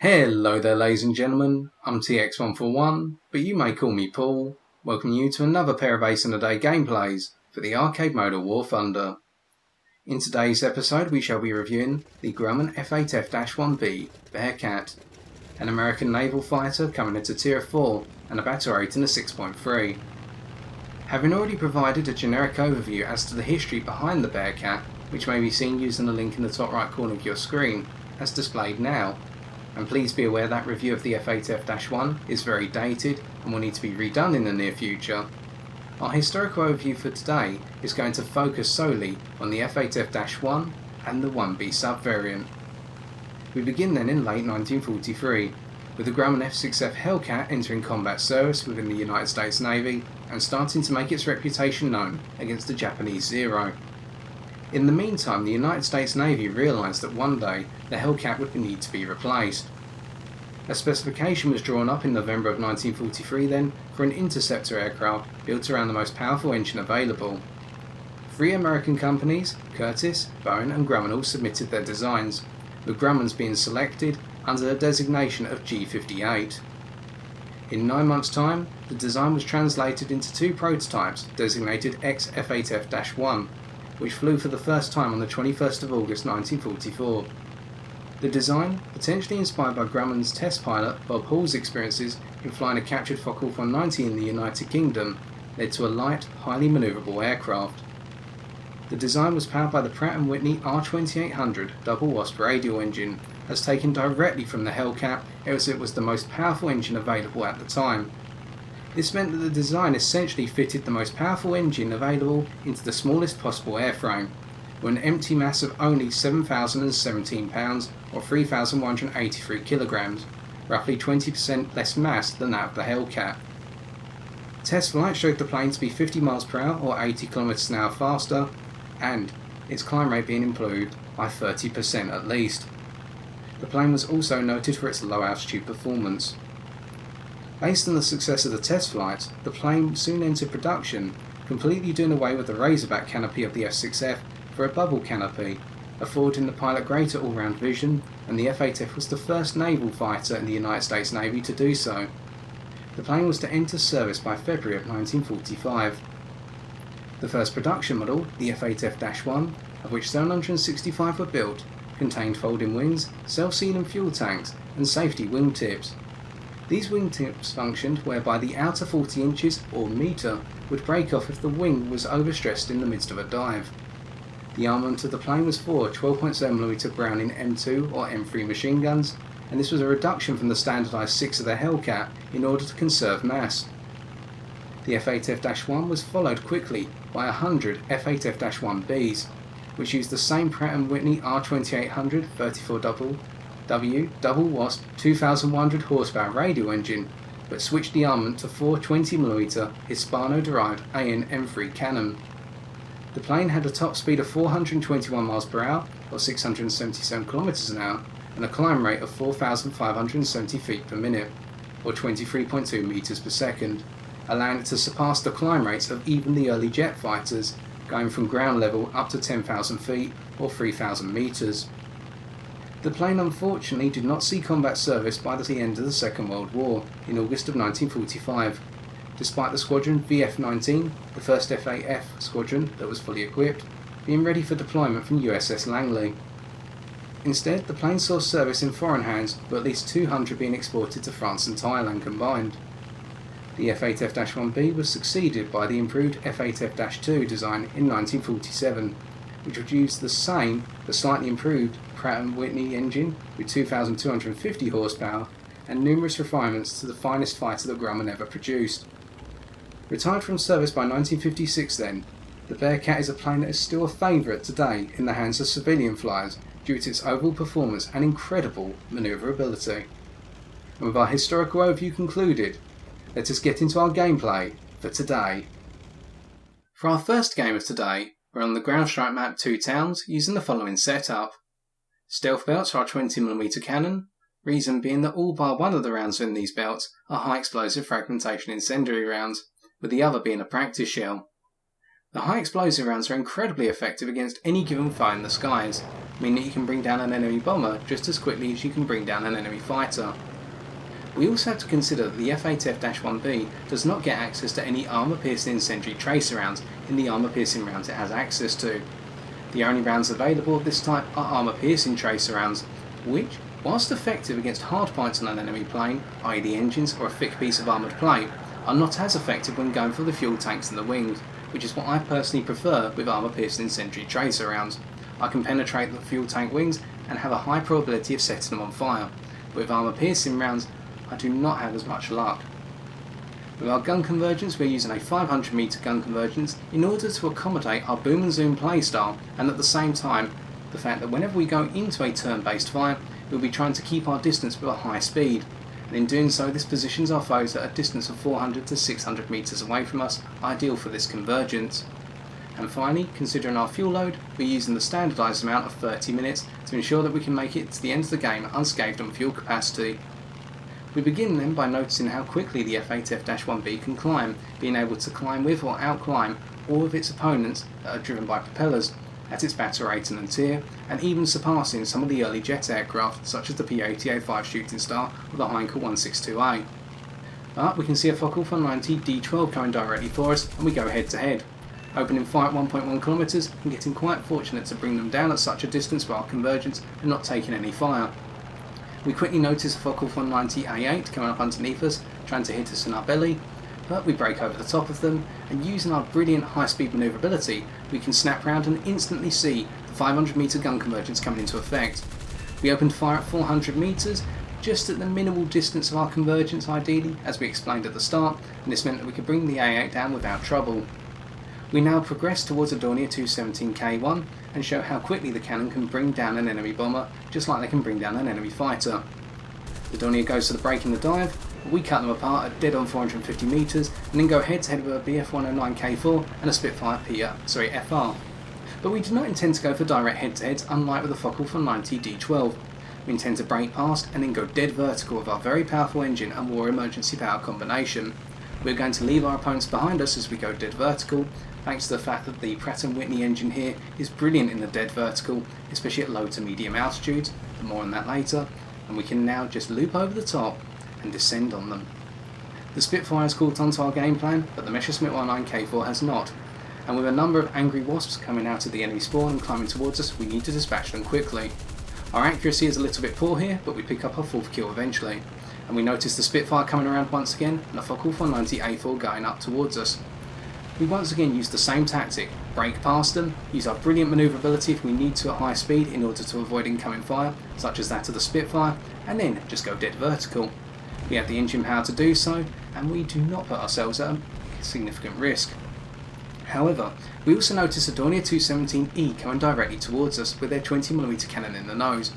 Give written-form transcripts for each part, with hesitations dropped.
Hello there ladies and gentlemen, I'm TX141, but you may call me Paul, welcoming you to another pair of Ace in a Day gameplays for the arcade mode of War Thunder. In today's episode we shall be reviewing the Grumman F8F-1B Bearcat, an American naval fighter coming into Tier 4 and a battle rating of 6.3. Having already provided a generic overview as to the history behind the Bearcat, which may be seen using the link in the top right corner of your screen, as displayed now, and please be aware that review of the F8F-1 is very dated and will need to be redone in the near future. Our historical overview for today is going to focus solely on the F8F-1 and the 1B subvariant. We begin then in late 1943, with the Grumman F6F Hellcat entering combat service within the United States Navy and starting to make its reputation known against the Japanese Zero. In the meantime, the United States Navy realised that one day the Hellcat would need to be replaced. A specification was drawn up in November of 1943 then for an Interceptor aircraft built around the most powerful engine available. 3 American companies, Curtiss, Boeing and Grumman, all submitted their designs, with Grumman's being selected under the designation of G58. In 9 months' time, the design was translated into 2 prototypes designated F8F-1, which flew for the first time on the 21st of August 1944. The design, potentially inspired by Grumman's test pilot Bob Hall's experiences in flying a captured Focke-Wulf 190 in the United Kingdom, led to a light, highly manoeuvrable aircraft. The design was powered by the Pratt & Whitney R2800 double Wasp radial engine, as taken directly from the Hellcat, as it was the most powerful engine available at the time. This meant that the design essentially fitted the most powerful engine available into the smallest possible airframe, with an empty mass of only 7,017 pounds or 3,183 kilograms, roughly 20% less mass than that of the Hellcat. Test flight showed the plane to be 50 miles per hour or 80 kilometers an hour faster, and its climb rate being improved by 30% at least. The plane was also noted for its low altitude performance. Based on the success of the test flights, the plane soon entered production, completely doing away with the razorback canopy of the F6F for a bubble canopy, affording the pilot greater all-round vision, and the F8F was the first naval fighter in the United States Navy to do so. The plane was to enter service by February of 1945. The first production model, the F8F-1, of which 765 were built, contained folding wings, self-sealing fuel tanks, and safety wingtips. These wingtips functioned whereby the outer 40 inches or metre would break off if the wing was overstressed in the midst of a dive. The armament of the plane was 4 12.7mm Browning M2 or M3 machine guns, and this was a reduction from the standardised 6 of the Hellcat in order to conserve mass. The F8F-1 was followed quickly by 100 F8F-1Bs, which used the same Pratt & Whitney R2800 34W double Wasp 2100 horsepower radial engine, but switched the armament to 4 20mm Hispano-derived AN M3 cannon. The plane had a top speed of 421 miles per hour or 677 kilometers an hour and a climb rate of 4,570 feet per minute or 23.2 meters per second, allowing it to surpass the climb rates of even the early jet fighters, going from ground level up to 10,000 feet or 3,000 meters. The plane unfortunately did not see combat service by the end of the Second World War in August of 1945, despite the squadron VF-19, the first F8F squadron that was fully equipped, being ready for deployment from USS Langley. Instead, the plane saw service in foreign hands, with at least 200 being exported to France and Thailand combined. The F8F-1B was succeeded by the improved F8F-2 design in 1947, which would use the same but slightly improved Pratt & Whitney engine with 2,250 horsepower and numerous refinements to the finest fighter that Grumman ever produced. Retired from service by 1956 then, the Bearcat is a plane that is still a favourite today in the hands of civilian flyers due to its overall performance and incredible manoeuvrability. And with our historical overview concluded, let us get into our gameplay for today. For our first game of today, we're on the ground strike map 2 Towns using the following setup. Stealth belts are our 20mm cannon, reason being that all bar one of the rounds in these belts are high explosive fragmentation incendiary rounds, with the other being a practice shell. The high explosive rounds are incredibly effective against any given foe in the skies, meaning that you can bring down an enemy bomber just as quickly as you can bring down an enemy fighter. We also have to consider that the F8F-1B does not get access to any armour-piercing incendiary tracer rounds in the armour-piercing rounds it has access to. The only rounds available of this type are armour-piercing tracer rounds, which, whilst effective against hard points on an enemy plane, i.e. the engines or a thick piece of armoured plate, are not as effective when going for the fuel tanks and the wings, which is what I personally prefer with armour-piercing incendiary tracer rounds. I can penetrate the fuel tank wings and have a high probability of setting them on fire, but with armour-piercing rounds I do not have as much luck. With our gun convergence, we're using a 500 metre gun convergence in order to accommodate our boom and zoom playstyle, and at the same time the fact that whenever we go into a turn-based fight, we'll be trying to keep our distance with a high speed, and in doing so this positions our foes at a distance of 400 to 600 metres away from us, ideal for this convergence. And finally, considering our fuel load, we're using the standardised amount of 30 minutes to ensure that we can make it to the end of the game unscathed on fuel capacity. We begin then by noticing how quickly the F8F-1B can climb, being able to climb with or outclimb all of its opponents that are driven by propellers, at its battle rating and tier, and even surpassing some of the early jet aircraft such as the P-80A-5 Shooting Star or the Heinkel 162A. But we can see a Focke-190 D12 coming directly for us, and we go head to head, opening fire at 1.1 km and getting quite fortunate to bring them down at such a distance with our convergence and not taking any fire. We quickly notice a Focke-190 A8 coming up underneath us, trying to hit us in our belly, but we break over the top of them, and using our brilliant high-speed maneuverability, we can snap round and instantly see the 500 metre gun convergence coming into effect. We opened fire at 400 metres, just at the minimal distance of our convergence ideally, as we explained at the start, and this meant that we could bring the A8 down without trouble. We now progress towards a Dornier 217K1 and show how quickly the cannon can bring down an enemy bomber, just like they can bring down an enemy fighter. The Dornier goes to the break in the dive, but we cut them apart at dead on 450 metres and then go head to head with a BF-109K4 and a Spitfire FR. But we do not intend to go for direct head to heads, unlike with the Focke-190 D12. We intend to break past and then go dead vertical with our very powerful engine and war emergency power combination. We're going to leave our opponents behind us as we go dead vertical, thanks to the fact that the Pratt & Whitney engine here is brilliant in the dead vertical, especially at low to medium altitudes, but more on that later, and we can now just loop over the top and descend on them. The Spitfire has caught onto our game plan, but the Messerschmitt 19K4 has not, and with a number of angry wasps coming out of the enemy spawn and climbing towards us, we need to dispatch them quickly. Our accuracy is a little bit poor here, but we pick up our 4th kill eventually, and we notice the Spitfire coming around once again and the Focke-190 A4 going up towards us. We once again use the same tactic, break past them, use our brilliant manoeuvrability if we need to at high speed in order to avoid incoming fire, such as that of the Spitfire, and then just go dead vertical. We have the engine power to do so, and we do not put ourselves at a significant risk. However, we also notice a Dornier 217E coming directly towards us with their 20mm cannon in the nose.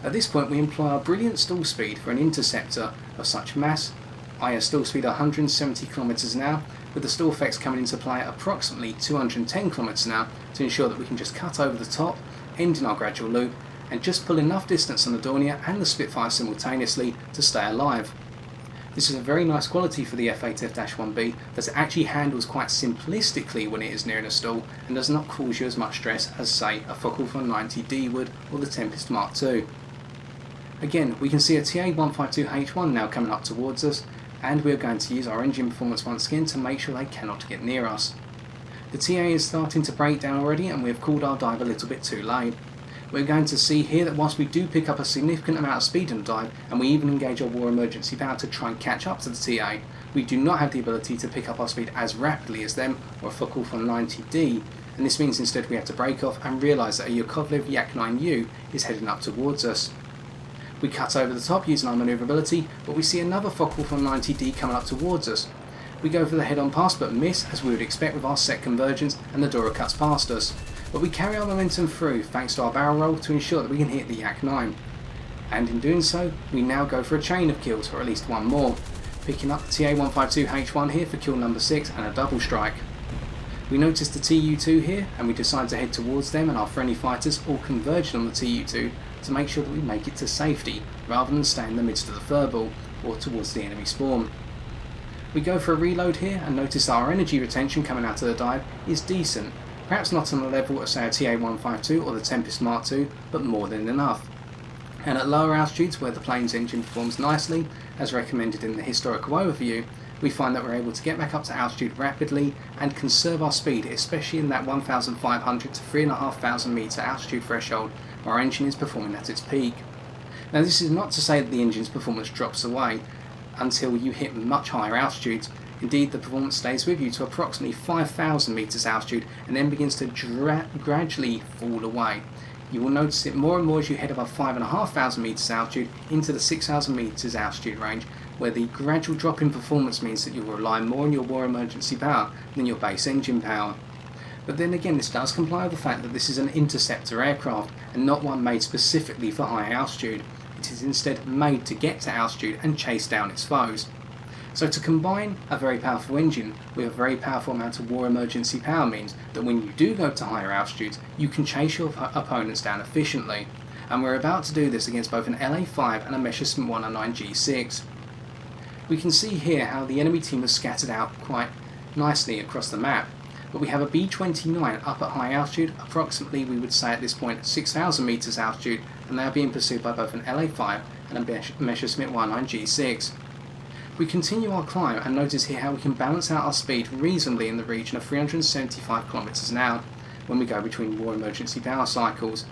At this point we employ our brilliant stall speed for an Interceptor of such mass, i.e. a stall speed of 170 km an hour, with the stall effects coming into play at approximately 210 km an hour to ensure that we can just cut over the top, ending our gradual loop, and just pull enough distance on the Dornier and the Spitfire simultaneously to stay alive. This is a very nice quality for the F8F-1B that it actually handles quite simplistically when it is nearing a stall and does not cause you as much stress as, say, a Focke-190D would or the Tempest Mark II. Again, we can see a TA-152H1 now coming up towards us, and we are going to use our engine performance once again to make sure they cannot get near us. The TA is starting to break down already, and we have called our dive a little bit too late. We're going to see here that whilst we do pick up a significant amount of speed in the dive, and we even engage our war emergency power to try and catch up to the TA, we do not have the ability to pick up our speed as rapidly as them or a Focke-190D, and this means instead we have to break off and realise that a Yakovlev Yak-9U is heading up towards us. We cut over the top using our manoeuvrability, but we see another Focke-190D coming up towards us. We go for the head-on pass but miss, as we would expect with our set convergence, and the Dora cuts past us. But we carry our momentum through thanks to our barrel roll to ensure that we can hit the Yak-9. And in doing so, we now go for a chain of kills, or at least one more, picking up the TA-152H1 here for kill number 6 and a double strike. We notice the TU-2 here, and we decide to head towards them and our friendly fighters all converging on the TU-2 to make sure that we make it to safety, rather than stay in the midst of the furball, or towards the enemy spawn. We go for a reload here and notice that our energy retention coming out of the dive is decent, perhaps not on the level of say a TA-152 or the Tempest Mark II, but more than enough. And at lower altitudes where the plane's engine performs nicely, as recommended in the historical overview, we find that we're able to get back up to altitude rapidly and conserve our speed, especially in that 1,500 to 3,500 metre altitude threshold where our engine is performing at its peak. Now this is not to say that the engine's performance drops away until you hit much higher altitudes. Indeed, the performance stays with you to approximately 5,000 metres altitude and then begins to gradually fall away. You will notice it more and more as you head above 5,500 metres altitude into the 6,000 metres altitude range, where the gradual drop in performance means that you'll rely more on your war emergency power than your base engine power. But then again, this does comply with the fact that this is an Interceptor aircraft and not one made specifically for high altitude. It is instead made to get to altitude and chase down its foes. So to combine a very powerful engine with a very powerful amount of war emergency power means that when you do go to higher altitudes, you can chase your opponents down efficiently. And we're about to do this against both an LA-5 and a Messerschmitt 109 G6. We can see here how the enemy team is scattered out quite nicely across the map, but we have a B-29 up at high altitude, approximately we would say at this point 6,000 metres altitude, and they are being pursued by both an LA-5 and a Messerschmitt 109 G6. We continue our climb and notice here how we can balance out our speed reasonably in the region of 375 km an hour when we go between war emergency power cycles.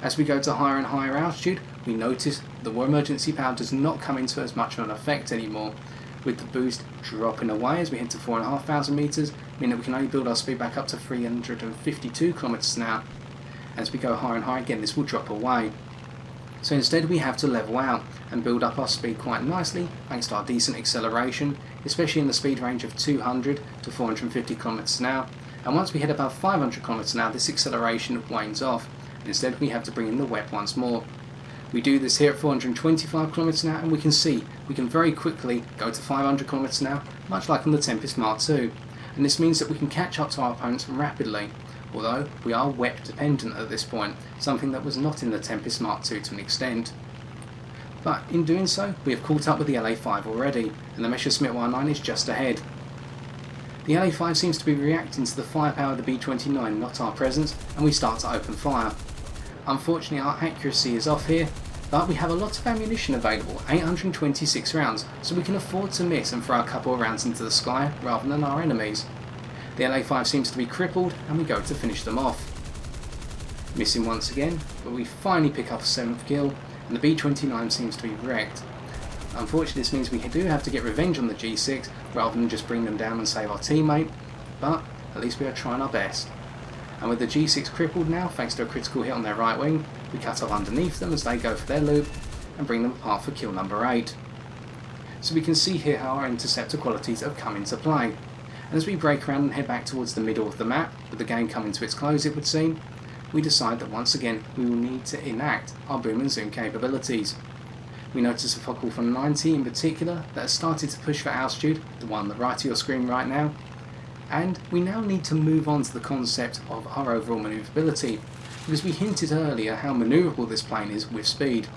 As we go to higher and higher altitude, we notice the war emergency power does not come into as much of an effect anymore, with the boost dropping away as we head to 4,500 metres, meaning that we can only build our speed back up to 352 km an hour. As we go higher and higher again, this will drop away. So instead we have to level out and build up our speed quite nicely thanks to our decent acceleration, especially in the speed range of 200 to 450 km an hour, and once we hit above 500 km an hour this acceleration wanes off, and instead we have to bring in the WEP once more. We do this here at 425 km an hour and we can see we can very quickly go to 500 km an hour, much like on the Tempest Mark II, and this means that we can catch up to our opponents rapidly. Although we are WEP dependent at this point, something that was not in the Tempest Mark II to an extent. But in doing so, we have caught up with the LA-5 already, and the Messerschmitt 109 is just ahead. The LA-5 seems to be reacting to the firepower of the B-29, not our presence, and we start to open fire. Unfortunately our accuracy is off here, but we have a lot of ammunition available, 826 rounds, so we can afford to miss and throw a couple of rounds into the sky rather than our enemies. The LA-5 seems to be crippled and we go to finish them off. Missing once again, but we finally pick up a 7th kill and the B-29 seems to be wrecked. Unfortunately this means we do have to get revenge on the G6 rather than just bring them down and save our teammate, but at least we are trying our best. And with the G6 crippled now thanks to a critical hit on their right wing, we cut off underneath them as they go for their loop and bring them apart for kill number 8. So we can see here how our interceptor qualities have come into play. And as we break around and head back towards the middle of the map, with the game coming to its close it would seem, we decide that once again we will need to enact our boom and zoom capabilities. We notice a Fokker 190 in particular that has started to push for altitude, the one on the right of your screen right now, and we now need to move on to the concept of our overall manoeuvrability, because we hinted earlier how manoeuvrable this plane is with speed.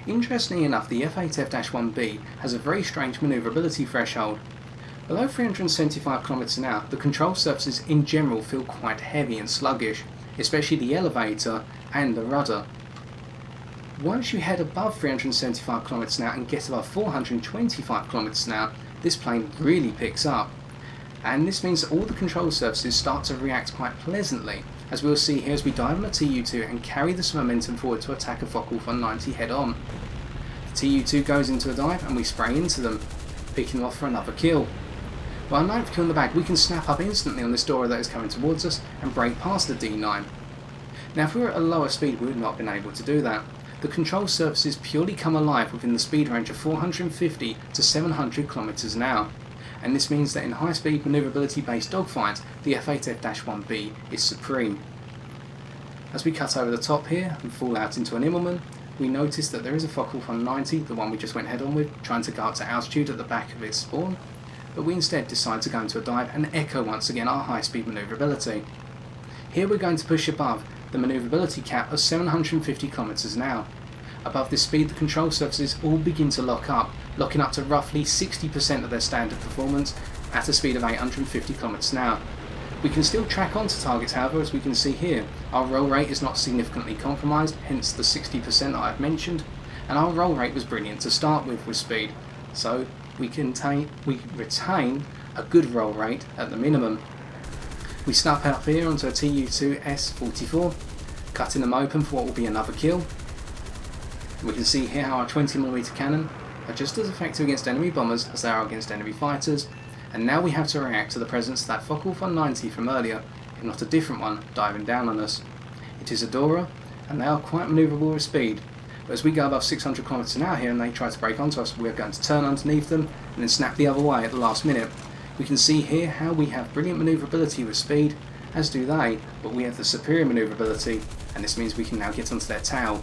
Interestingly enough, the F8F-1B has a very strange manoeuvrability threshold. Below 375 km an hour, the control surfaces in general feel quite heavy and sluggish, especially the elevator and the rudder. Once you head above 375 km an hour and get above 425 km an hour, this plane really picks up. And this means that all the control surfaces start to react quite pleasantly, as we'll see here as we dive on the TU2 and carry this momentum forward to attack a Fokker 190 head on. The TU2 goes into a dive and we spray into them, picking them off for another kill. With our 9th kill in the bag, we can snap up instantly on this Dora that is coming towards us and break past the D9. Now if we were at a lower speed we would not have been able to do that. The control surfaces purely come alive within the speed range of 450 to 700 km an hour, and this means that in high speed manoeuvrability based dogfights the F8F-1B is supreme. As we cut over the top here and fall out into an Immelmann, we notice that there is a Fokker 190, the one we just went head on with, trying to go up to altitude at the back of its spawn, but we instead decide to go into a dive and echo once again our high speed manoeuvrability. Here we're going to push above the manoeuvrability cap of 750 km an hour. Above this speed, the control surfaces all begin to locking up to roughly 60% of their standard performance at a speed of 850 km/h. We can still track onto targets, however, as we can see here. Our roll rate is not significantly compromised, hence the 60% I have mentioned, and our roll rate was brilliant to start with speed, so we retain a good roll rate at the minimum. We snap up here onto a Tu-2S44, cutting them open for what will be another kill. We can see here how our 20mm cannon are just as effective against enemy bombers as they are against enemy fighters, and now we have to react to the presence of that F8F 190 from earlier, if not a different one, diving down on us. It is a Dora, and they are quite manoeuvrable with speed, but as we go above 600 km/h here and they try to break onto us, we are going to turn underneath them and then snap the other way at the last minute. We can see here how we have brilliant manoeuvrability with speed, as do they, but we have the superior manoeuvrability, and this means we can now get onto their tail.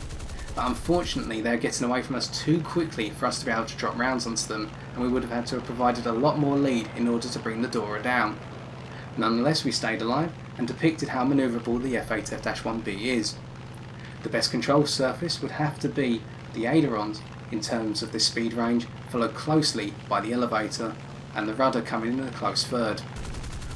But unfortunately they're getting away from us too quickly for us to be able to drop rounds onto them, and we would have had to have provided a lot more lead in order to bring the Dora down. Nonetheless, we stayed alive and depicted how manoeuvrable the F8F-1B is. The best control surface would have to be the ailerons in terms of this speed range, followed closely by the elevator and the rudder coming in a close third.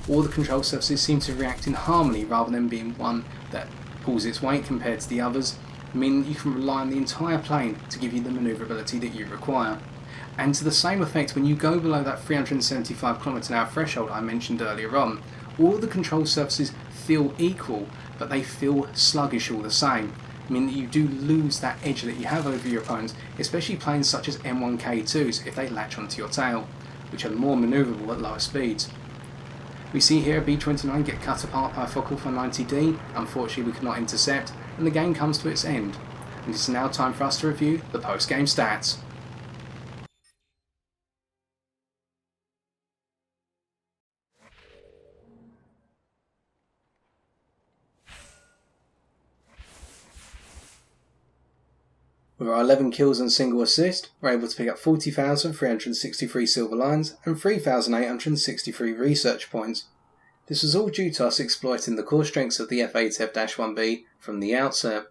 All the control surfaces seem to react in harmony rather than being one that pulls its weight compared to the others, meaning that you can rely on the entire plane to give you the manoeuvrability that you require. And to the same effect, when you go below that 375 km/h threshold I mentioned earlier on, all the control surfaces feel equal, but they feel sluggish all the same, meaning that you do lose that edge that you have over your opponents, especially planes such as M1K2s if they latch onto your tail, which are more manoeuvrable at lower speeds. We see here a B-29 get cut apart by a F8F 190D. Unfortunately we could not intercept, and the game comes to its end. And it's now time for us to review the post-game stats. With our 11 kills and single assist, we're able to pick up 40,363 silver lines and 3,863 research points. This was all due to us exploiting the core strengths of the F8F-1B from the outset,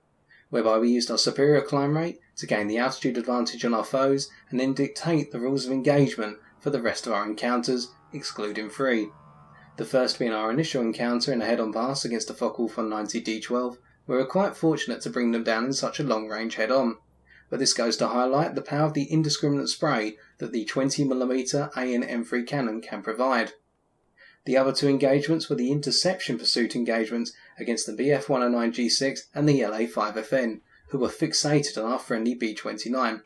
whereby we used our superior climb rate to gain the altitude advantage on our foes and then dictate the rules of engagement for the rest of our encounters, excluding 3. The first being our initial encounter in a head-on pass against a F8F 190D12, where we were quite fortunate to bring them down in such a long range head-on. But this goes to highlight the power of the indiscriminate spray that the 20mm AN-M3 cannon can provide. The other 2 engagements were the interception pursuit engagements against the BF-109G6 and the LA-5FN, who were fixated on our friendly B-29.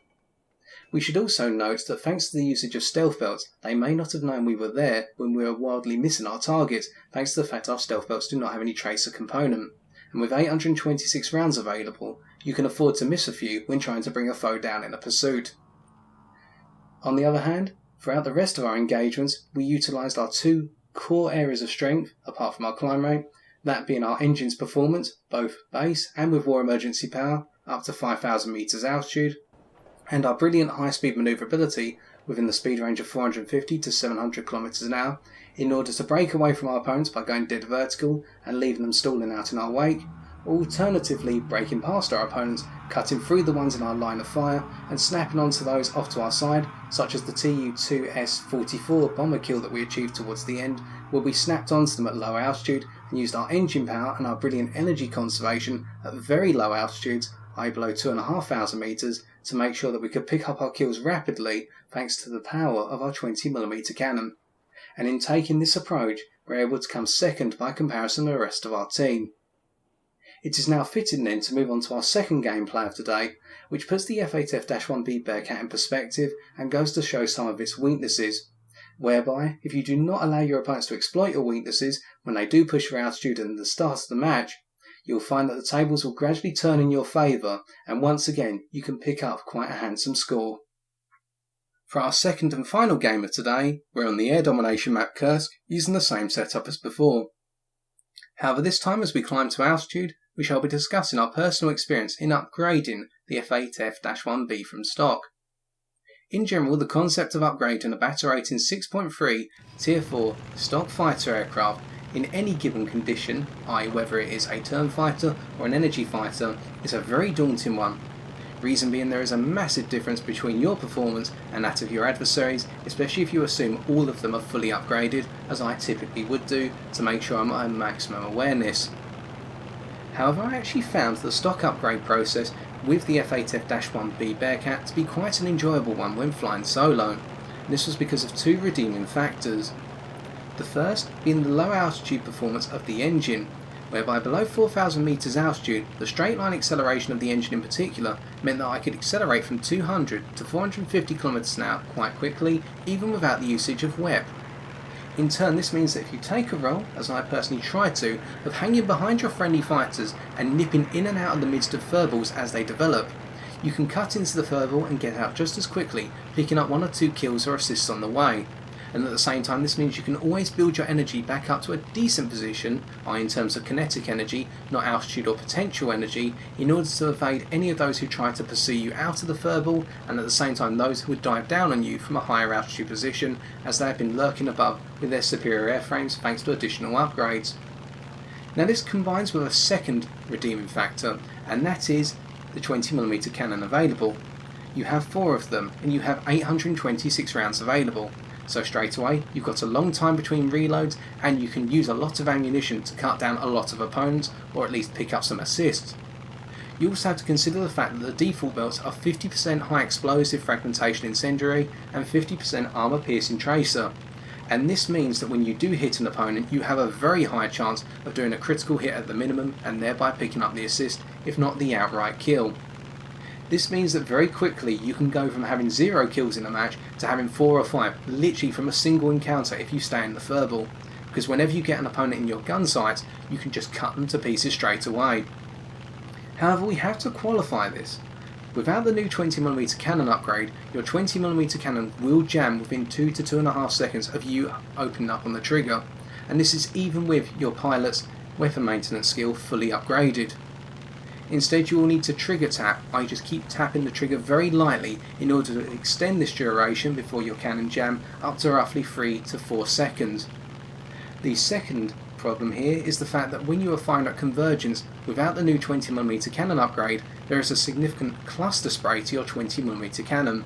We should also note that thanks to the usage of stealth belts, they may not have known we were there when we were wildly missing our targets, thanks to the fact our stealth belts do not have any tracer component. And with 826 rounds available, you can afford to miss a few when trying to bring a foe down in a pursuit. On the other hand, throughout the rest of our engagements, we utilised our 2 core areas of strength, apart from our climb rate, that being our engine's performance, both base and with war emergency power, up to 5,000 metres altitude, and our brilliant high-speed manoeuvrability within the speed range of 450 to 700 km/h, in order to break away from our opponents by going dead vertical and leaving them stalling out in our wake, or alternatively breaking past our opponents, cutting through the ones in our line of fire and snapping onto those off to our side, such as the Tu-2S44 bomber kill that we achieved towards the end, where we snapped onto them at low altitude and used our engine power and our brilliant energy conservation at very low altitudes, i.e. below 2,500 metres, to make sure that we could pick up our kills rapidly thanks to the power of our 20mm cannon. And in taking this approach, we're able to come second by comparison to the rest of our team. It is now fitting then to move on to our second gameplay of today, which puts the F8F-1B Bearcat in perspective and goes to show some of its weaknesses, whereby if you do not allow your opponents to exploit your weaknesses when they do push for altitude at the start of the match, you'll find that the tables will gradually turn in your favour, and once again you can pick up quite a handsome score. For our second and final game of today, we're on the air domination map Kursk, using the same setup as before. However, this time as we climb to altitude, we shall be discussing our personal experience in upgrading the F8F-1B from stock. In general, the concept of upgrading a battle rating 6.3 Tier 4 stock fighter aircraft in any given condition, i.e. whether it is a turn fighter or an energy fighter, is a very daunting one. Reason being, there is a massive difference between your performance and that of your adversaries, especially if you assume all of them are fully upgraded, as I typically would do, to make sure I'm at maximum awareness. However, I actually found the stock upgrade process with the F8F-1B Bearcat to be quite an enjoyable one when flying solo. This was because of two redeeming factors. The first being the low altitude performance of the engine, whereby below 4,000 meters altitude, the straight line acceleration of the engine in particular meant that I could accelerate from 200 to 450 km an hour quite quickly, even without the usage of WEP. In turn, this means that if you take a role, as I personally try to, of hanging behind your friendly fighters and nipping in and out of the midst of furbballs as they develop, you can cut into the furball and get out just as quickly, picking up 1 or 2 kills or assists on the way. And at the same time, this means you can always build your energy back up to a decent position, in terms of kinetic energy, not altitude or potential energy, in order to evade any of those who try to pursue you out of the furball, and at the same time those who would dive down on you from a higher altitude position, as they have been lurking above with their superior airframes thanks to additional upgrades. Now this combines with a second redeeming factor, and that is the 20mm cannon available. You have 4 of them, and you have 826 rounds available. So straight away, you've got a long time between reloads, and you can use a lot of ammunition to cut down a lot of opponents, or at least pick up some assists. You also have to consider the fact that the default belts are 50% high explosive fragmentation incendiary and 50% armour piercing tracer. And this means that when you do hit an opponent, you have a very high chance of doing a critical hit at the minimum, and thereby picking up the assist, if not the outright kill. This means that very quickly you can go from having 0 kills in a match to having 4 or 5, literally from a single encounter if you stay in the furball, because whenever you get an opponent in your gun sights, you can just cut them to pieces straight away. However, we have to qualify this. Without the new 20mm cannon upgrade, your 20mm cannon will jam within 2 to 2.5 seconds of you opening up on the trigger, and this is even with your pilot's weapon maintenance skill fully upgraded. Instead, you will need to trigger tap, i.e. just keep tapping the trigger very lightly in order to extend this duration before your cannon jam up to roughly 3 to 4 seconds. The second problem here is the fact that when you are firing at Convergence without the new 20mm cannon upgrade, there is a significant cluster spray to your 20mm cannon,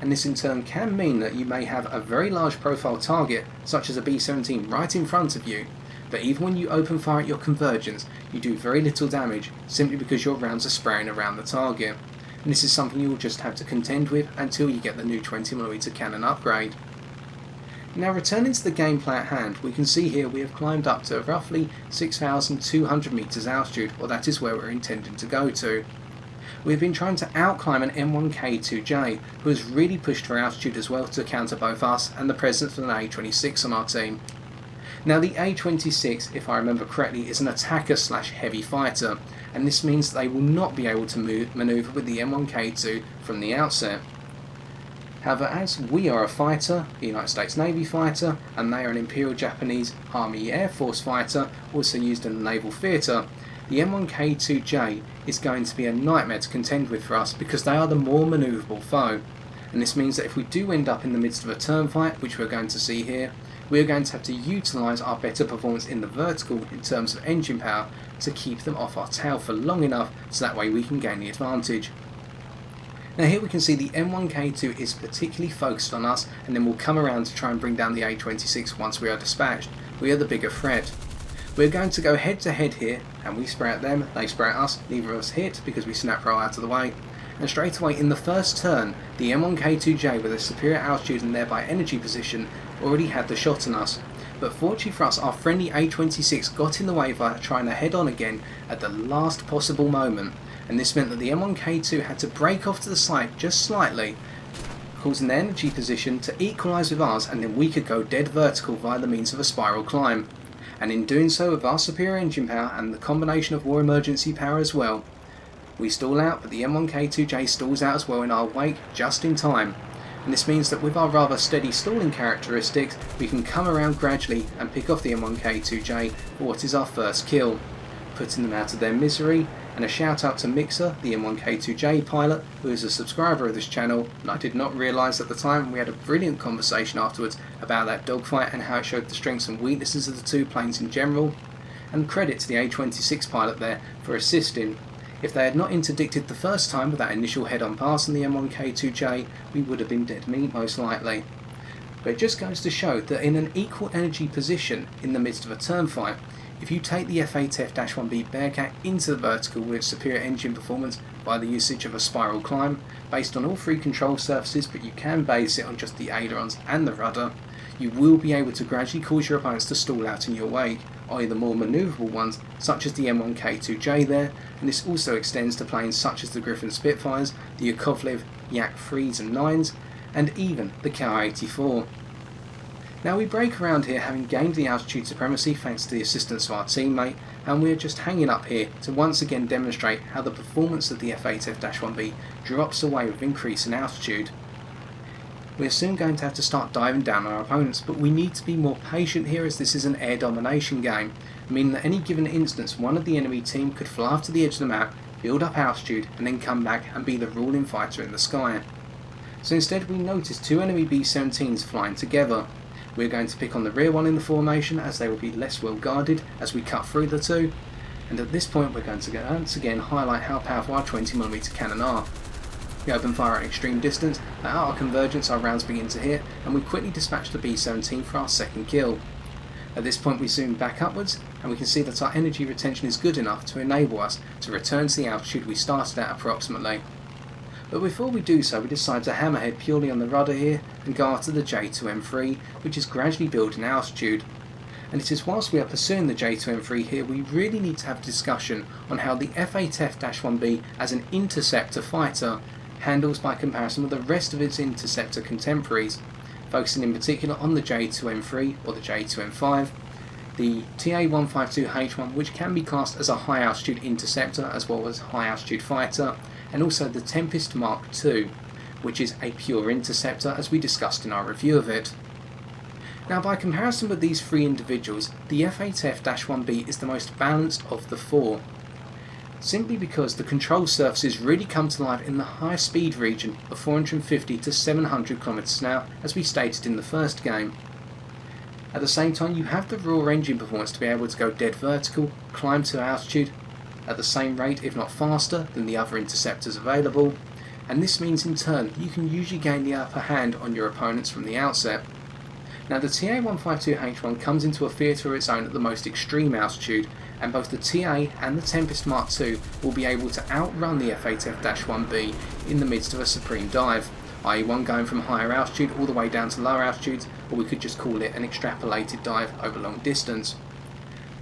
and this in turn can mean that you may have a very large profile target such as a B-17 right in front of you, but even when you open fire at your Convergence, you do very little damage simply because your rounds are spraying around the target, and this is something you will just have to contend with until you get the new 20mm cannon upgrade. Now returning to the gameplay at hand, we can see here we have climbed up to roughly 6,200 meters altitude, or that is where we're intending to go to. We have been trying to outclimb an M1K2J, who has really pushed for altitude as well to counter both us and the presence of an A26 on our team. Now the A26, if I remember correctly, is an attacker / heavy fighter, and this means that they will not be able to manoeuvre with the M1K2 from the outset. However, as we are a fighter, the United States Navy fighter, and they are an Imperial Japanese Army Air Force fighter, also used in the naval theatre, the M1K2J is going to be a nightmare to contend with for us because they are the more manoeuvrable foe. And this means that if we do end up in the midst of a turn fight, which we're going to see here, we are going to have to utilise our better performance in the vertical in terms of engine power to keep them off our tail for long enough so that way we can gain the advantage. Now here we can see the M1K2 is particularly focused on us, and then we'll come around to try and bring down the A26 once we are dispatched. We are the bigger threat. We're going to go head to head here, and we spray at them, they spray at us, neither of us hit because we snap roll out of the way. And straight away in the first turn, the M1K2J with a superior altitude and thereby energy position already had the shot on us. But fortunately for us, our friendly A26 got in the way by trying to head on again at the last possible moment, and this meant that the M1K2 had to break off to the side just slightly, causing their energy position to equalise with ours, and then we could go dead vertical via the means of a spiral climb. And in doing so with our superior engine power and the combination of war emergency power as well, we stall out, but the M1K2J stalls out as well in our wake just in time. And this means that with our rather steady stalling characteristics, we can come around gradually and pick off the M1K2J for what is our first kill, putting them out of their misery. And a shout out to Mixer, the M1K2J pilot, who is a subscriber of this channel, and I did not realise at the time. We had a brilliant conversation afterwards about that dogfight and how it showed the strengths and weaknesses of the two planes in general. And credit to the A26 pilot there for assisting. If they had not interdicted the first time with that initial head-on pass on the M1K2J, we would have been dead meat most likely. But it just goes to show that in an equal energy position in the midst of a turn fight, if you take the F8F-1B Bearcat into the vertical with superior engine performance by the usage of a spiral climb, based on all three control surfaces, but you can base it on just the ailerons and the rudder, you will be able to gradually cause your opponents to stall out in your wake, i.e. the more manoeuvrable ones, such as the M1K2J there, and this also extends to planes such as the Griffon Spitfires, the Yakovlev Yak 3s and 9s, and even the Ka-84. Now we break around here having gained the altitude supremacy thanks to the assistance of our teammate, and we are just hanging up here to once again demonstrate how the performance of the F8F-1B drops away with increase in altitude. We are soon going to have to start diving down on our opponents, but we need to be more patient here as this is an air domination game, meaning that any given instance one of the enemy team could fly off to the edge of the map, build up altitude and then come back and be the ruling fighter in the sky. So instead we notice two enemy B-17s flying together. We're going to pick on the rear one in the formation as they will be less well guarded as we cut through the two, and at this point we're going to once again highlight how powerful our 20mm cannon are. We open fire at extreme distance, at our convergence our rounds begin to hit, and we quickly dispatch the B-17 for our second kill. At this point we zoom back upwards and we can see that our energy retention is good enough to enable us to return to the altitude we started at approximately. But before we do so, we decide to hammerhead purely on the rudder here and go after the J2M3, which is gradually building altitude. And it is whilst we are pursuing the J2M3 here, we really need to have a discussion on how the F8F-1B as an interceptor fighter handles by comparison with the rest of its interceptor contemporaries, focusing in particular on the J2M3 or the J2M5, the TA-152H1, which can be classed as a high altitude interceptor as well as high altitude fighter, and also the Tempest Mark II, which is a pure interceptor as we discussed in our review of it. Now by comparison with these three individuals, the F8F-1B is the most balanced of the four, simply because the control surfaces really come to life in the high speed region of 450 to 700 km an hour as we stated in the first game. At the same time you have the raw engine performance to be able to go dead vertical, climb to altitude, at the same rate if not faster than the other interceptors available, and this means in turn you can usually gain the upper hand on your opponents from the outset. Now the TA-152H1 comes into a theatre of its own at the most extreme altitude, and both the TA and the Tempest Mark II will be able to outrun the F8F-1B in the midst of a supreme dive, i.e. one going from higher altitude all the way down to lower altitudes, or we could just call it an extrapolated dive over long distance.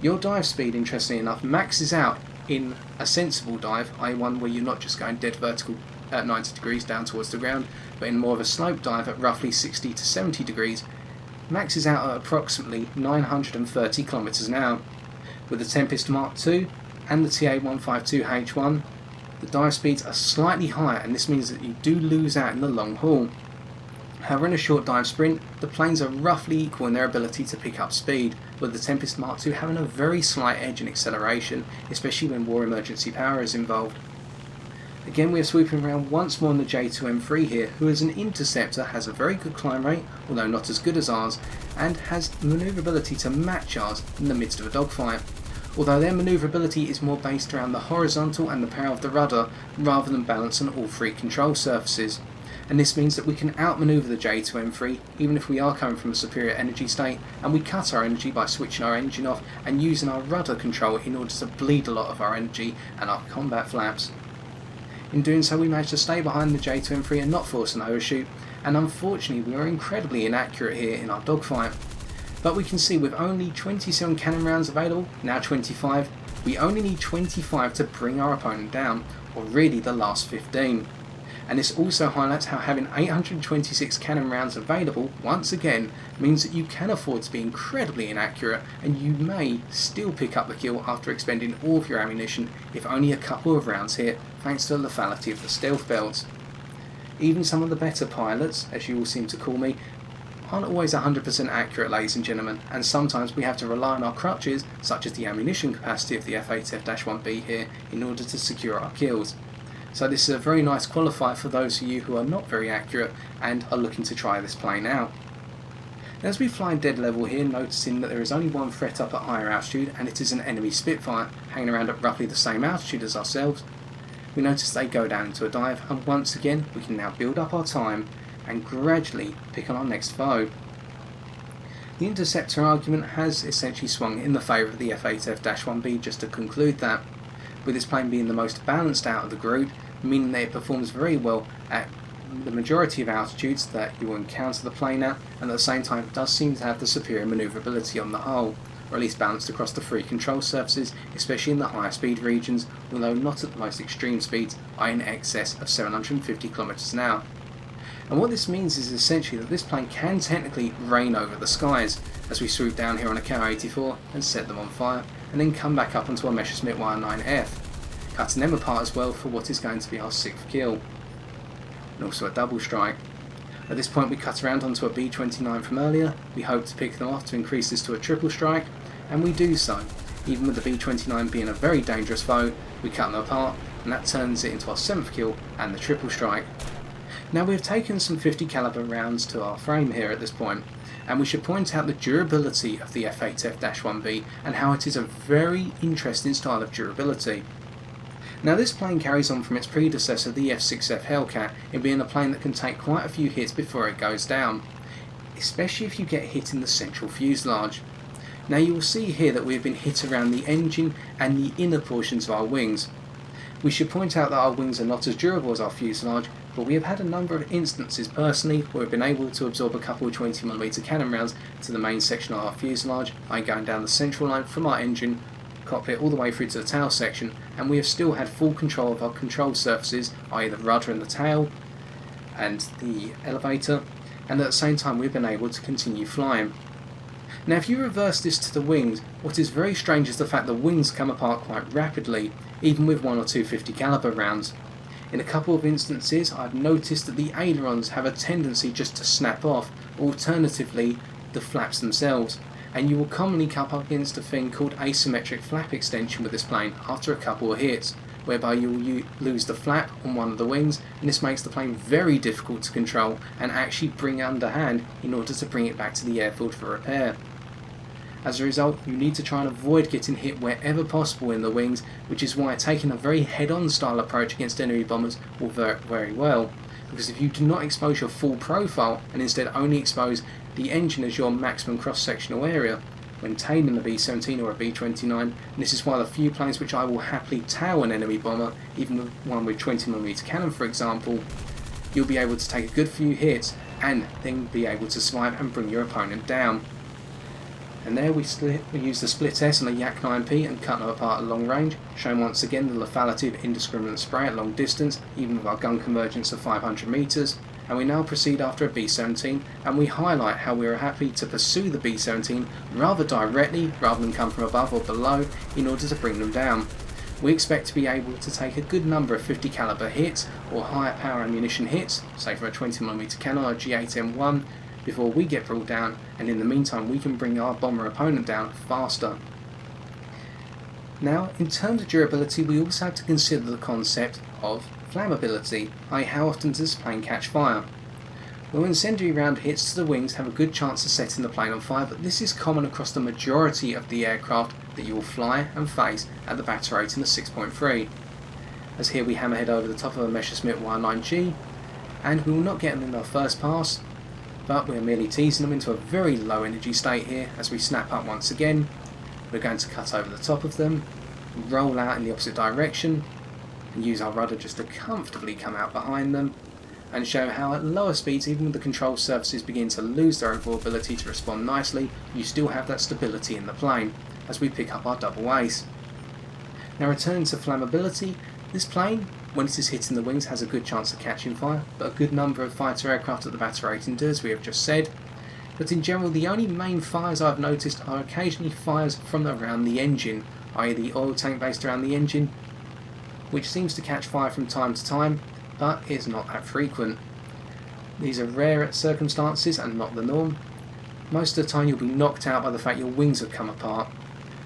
Your dive speed, interestingly enough, maxes out in a sensible dive, i.e. one where you're not just going dead vertical at 90 degrees down towards the ground, but in more of a slope dive at roughly 60 to 70 degrees, maxes out at approximately 930 km an hour. With the Tempest Mark II and the TA-152H1, the dive speeds are slightly higher, and this means that you do lose out in the long haul. However, in a short dive sprint, the planes are roughly equal in their ability to pick up speed, with the Tempest Mark II having a very slight edge in acceleration, especially when war emergency power is involved. Again, we are swooping around once more on the J2M3 here, who as an interceptor has a very good climb rate, although not as good as ours, and has manoeuvrability to match ours in the midst of a dogfight. Although their manoeuvrability is more based around the horizontal and the power of the rudder, rather than balance on all three control surfaces. And this means that we can outmaneuver the J2M3 even if we are coming from a superior energy state, and we cut our energy by switching our engine off and using our rudder control in order to bleed a lot of our energy and our combat flaps. In doing so we managed to stay behind the J2M3 and not force an overshoot, and unfortunately we were incredibly inaccurate here in our dogfight. But we can see with only 27 cannon rounds available, now 25, we only need 25 to bring our opponent down, or really the last 15. And this also highlights how having 826 cannon rounds available, once again, means that you can afford to be incredibly inaccurate, and you may still pick up the kill after expending all of your ammunition if only a couple of rounds hit, thanks to the lethality of the stealth belts. Even some of the better pilots, as you all seem to call me, aren't always 100% accurate, ladies and gentlemen, and sometimes we have to rely on our crutches, such as the ammunition capacity of the F8F-1B here, in order to secure our kills. So this is a very nice qualifier for those of you who are not very accurate and are looking to try this plane out. As we fly dead level here, noticing that there is only one threat up at higher altitude, and it is an enemy Spitfire hanging around at roughly the same altitude as ourselves, we notice they go down into a dive, and once again we can now build up our time and gradually pick on our next foe. The Interceptor argument has essentially swung in the favour of the F8F-1B, just to conclude that, with this plane being the most balanced out of the group, meaning that it performs very well at the majority of altitudes that you will encounter the plane at, and at the same time it does seem to have the superior maneuverability on the whole, or at least balanced across the three control surfaces, especially in the higher speed regions, although not at the most extreme speeds, are in excess of 750 km an hour. And what this means is essentially that this plane can technically reign over the skies, as we swoop down here on a KO-84 and set them on fire, and then come back up onto our Messerschmitt 109F, cutting them apart as well for what is going to be our 6th kill, and also a double strike. At this point we cut around onto a B-29 from earlier, we hope to pick them off to increase this to a triple strike, and we do so. Even with the B-29 being a very dangerous foe, we cut them apart, and that turns it into our 7th kill and the triple strike. Now we have taken some 50 caliber rounds to our frame here at this point, and we should point out the durability of the F8F-1B and how it is a very interesting style of durability. Now this plane carries on from its predecessor, the F6F Hellcat, in being a plane that can take quite a few hits before it goes down, especially if you get hit in the central fuselage. Now you will see here that we have been hit around the engine and the inner portions of our wings. We should point out that our wings are not as durable as our fuselage, but we have had a number of instances personally where we've been able to absorb a couple of 20mm cannon rounds to the main section of our fuselage, going down the central line from our engine cockpit all the way through to the tail section, and we have still had full control of our control surfaces, i.e. the rudder and the tail and the elevator, and at the same time we've been able to continue flying. Now if you reverse this to the wings, what is very strange is the fact the wings come apart quite rapidly, even with 1 or 2 50 caliber rounds. In a couple of instances I've noticed that the ailerons have a tendency just to snap off, alternatively the flaps themselves, and you will commonly come up against a thing called asymmetric flap extension with this plane after a couple of hits, whereby you will lose the flap on one of the wings, and this makes the plane very difficult to control and actually bring underhand in order to bring it back to the airfield for repair. As a result, you need to try and avoid getting hit wherever possible in the wings, which is why taking a very head-on style approach against enemy bombers will work very well, because if you do not expose your full profile and instead only expose the engine as your maximum cross-sectional area when taming the B-17 or a B-29, and this is one of the few planes which I will happily tail an enemy bomber, even with one with 20mm cannon for example, you'll be able to take a good few hits and then be able to survive and bring your opponent down. And there we use the Split S on a Yak 9P and cut them apart at long range, showing once again the lethality of indiscriminate spray at long distance, even with our gun convergence of 500 metres. And we now proceed after a B-17, and we highlight how we are happy to pursue the B-17 rather directly, rather than come from above or below, in order to bring them down. We expect to be able to take a good number of 50 caliber hits, or higher power ammunition hits, say for a 20mm cannon or G8M1, before we get brought down, and in the meantime we can bring our bomber opponent down faster. Now, in terms of durability, we also have to consider the concept of flammability, i.e. how often does this plane catch fire. Well, incendiary round hits to the wings have a good chance of setting the plane on fire, but this is common across the majority of the aircraft that you will fly and face at the battle rating of 6.3. As here we hammerhead over the top of a Messerschmitt 109G, and we will not get them in our first pass, but we're merely teasing them into a very low energy state here as we snap up once again. We're going to cut over the top of them, roll out in the opposite direction, and use our rudder just to comfortably come out behind them, and show how at lower speeds, even when the control surfaces begin to lose their overall ability to respond nicely, you still have that stability in the plane as we pick up our double ace. Now returning to flammability, this plane, when it is hitting the wings, has a good chance of catching fire, but a good number of fighter aircraft at the battle rating do, as we have just said. But in general, the only main fires I've noticed are occasionally fires from around the engine, i.e. the oil tank based around the engine, which seems to catch fire from time to time, but is not that frequent. These are rare circumstances and not the norm. Most of the time you'll be knocked out by the fact your wings have come apart,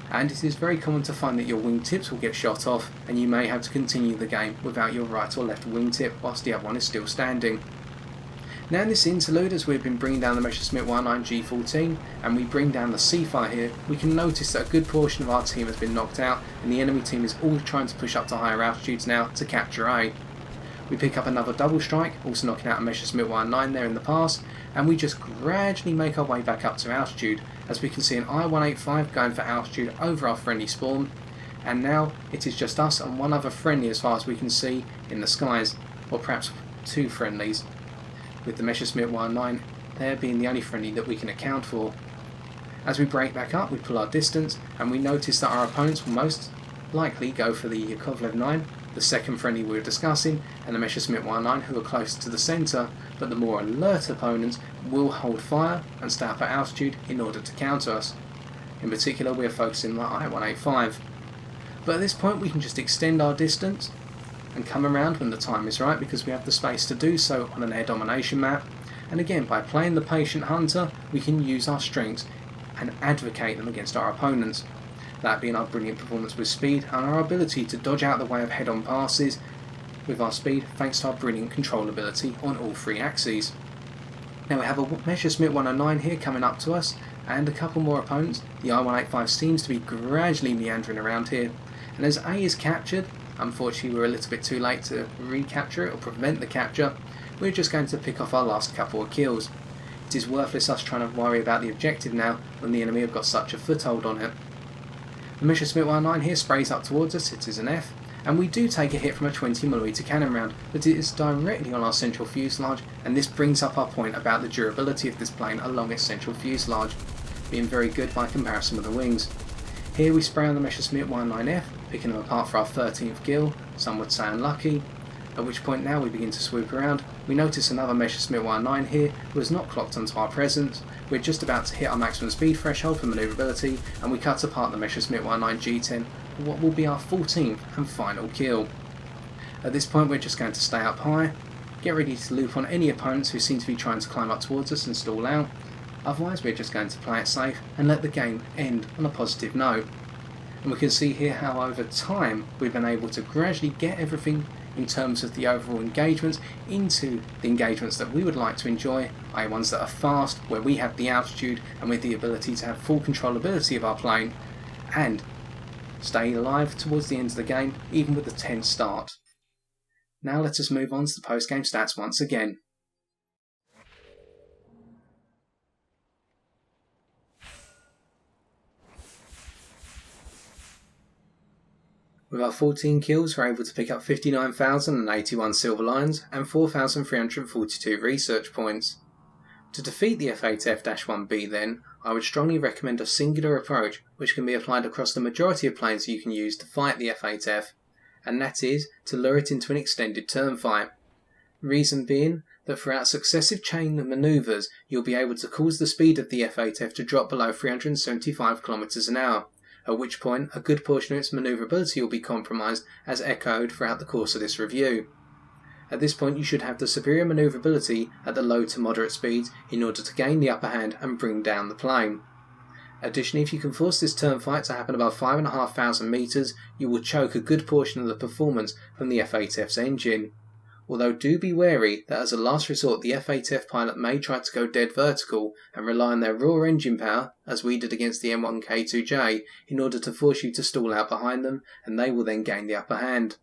and it is very common to find that your wingtips will get shot off and you may have to continue the game without your right or left wingtip whilst the other one is still standing. Now in this interlude, as we've been bringing down the Messerschmitt Y9 G14 and we bring down the Seafire here, we can notice that a good portion of our team has been knocked out and the enemy team is all trying to push up to higher altitudes now to capture A. We pick up another double strike, also knocking out a Messerschmitt Y9 there in the pass, and we just gradually make our way back up to altitude as we can see an I-185 going for altitude over our friendly spawn, and now it is just us and one other friendly as far as we can see in the skies, or perhaps two friendlies, with the Messerschmitt Y9 there being the only friendly that we can account for. As we break back up, we pull our distance and we notice that our opponents will most likely go for the Yakovlev 9, the second friendly we were discussing, and the Messerschmitt Y9 who are closer to the centre, but the more alert opponents will hold fire and stay up at altitude in order to counter us. In particular, we are focusing on the I-185. But at this point we can just extend our distance and come around when the time is right, because we have the space to do so on an air domination map, and again by playing the patient hunter we can use our strengths and advocate them against our opponents, that being our brilliant performance with speed and our ability to dodge out the way of head-on passes with our speed thanks to our brilliant controllability on all three axes. Now we have a Messerschmitt 109 here coming up to us and a couple more opponents. The I-185 seems to be gradually meandering around here, and as A is captured, unfortunately we were a little bit too late to recapture it or prevent the capture, we're just going to pick off our last couple of kills. It is worthless us trying to worry about the objective now when the enemy have got such a foothold on it. The Messerschmitt Y9 here sprays up towards us, it is an F, and we do take a hit from a 20mm cannon round, but it is directly on our central fuselage, and this brings up our point about the durability of this plane along its central fuselage, being very good by comparison with the wings. Here we spray on the Messerschmitt Y9F, picking them apart for our 13th kill, some would say unlucky, at which point now we begin to swoop around. We notice another Messerschmitt Y9 here who has not clocked onto our presence. We're just about to hit our maximum speed threshold for maneuverability, and we cut apart the Messerschmitt Y9 G10 for what will be our 14th and final kill. At this point we're just going to stay up high, get ready to loop on any opponents who seem to be trying to climb up towards us and stall out. Otherwise we're just going to play it safe and let the game end on a positive note. And we can see here how over time we've been able to gradually get everything in terms of the overall engagements into the engagements that we would like to enjoy, i.e. ones that are fast, where we have the altitude and with the ability to have full controllability of our plane, and stay alive towards the end of the game, even with the tense start. Now let us move on to the post-game stats once again. With our 14 kills, we're able to pick up 59,081 silver lions and 4,342 research points. To defeat the F8F-1B then, I would strongly recommend a singular approach which can be applied across the majority of planes you can use to fight the F8F, and that is to lure it into an extended turn fight. Reason being that throughout successive chain of manoeuvres you'll be able to cause the speed of the F8F to drop below 375 km an hour, at which point a good portion of its manoeuvrability will be compromised as echoed throughout the course of this review. At this point you should have the superior manoeuvrability at the low to moderate speeds in order to gain the upper hand and bring down the plane. Additionally, if you can force this turn fight to happen above 5,500 metres, you will choke a good portion of the performance from the F8F's engine. Although do be wary that as a last resort the F8F pilot may try to go dead vertical and rely on their raw engine power, as we did against the M1K2J, in order to force you to stall out behind them, and they will then gain the upper hand.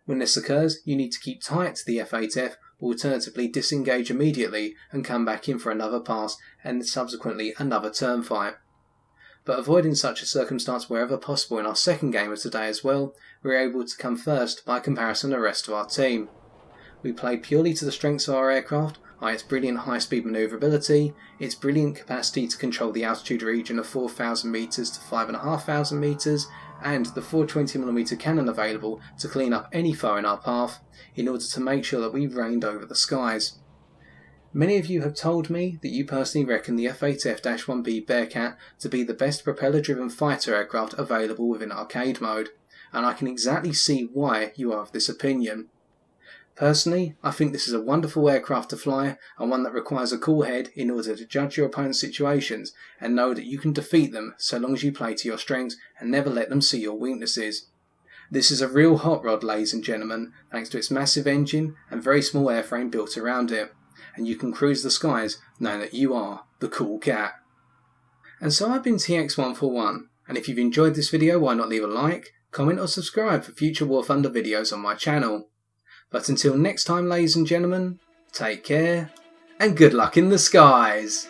When this occurs, you need to keep tight to the F8F, or alternatively disengage immediately and come back in for another pass and subsequently another turn fight. But avoiding such a circumstance wherever possible in our second game of today as well, we were able to come first by comparison to the rest of our team. We played purely to the strengths of our aircraft, i.e. its brilliant high-speed manoeuvrability, its brilliant capacity to control the altitude region of 4,000 metres to 5,500 metres, and the 420mm cannon available to clean up any foe in our path, in order to make sure that we reigned over the skies. Many of you have told me that you personally reckon the F8F-1B Bearcat to be the best propeller-driven fighter aircraft available within arcade mode, and I can exactly see why you are of this opinion. Personally, I think this is a wonderful aircraft to fly, and one that requires a cool head in order to judge your opponent's situations and know that you can defeat them so long as you play to your strengths and never let them see your weaknesses. This is a real hot rod, ladies and gentlemen, thanks to its massive engine and very small airframe built around it. and you can cruise the skies knowing that you are the cool cat. And so I've been TX141, and if you've enjoyed this video, why not leave a like, comment or subscribe for future War Thunder videos on my channel. But until next time, ladies and gentlemen, take care and good luck in the skies!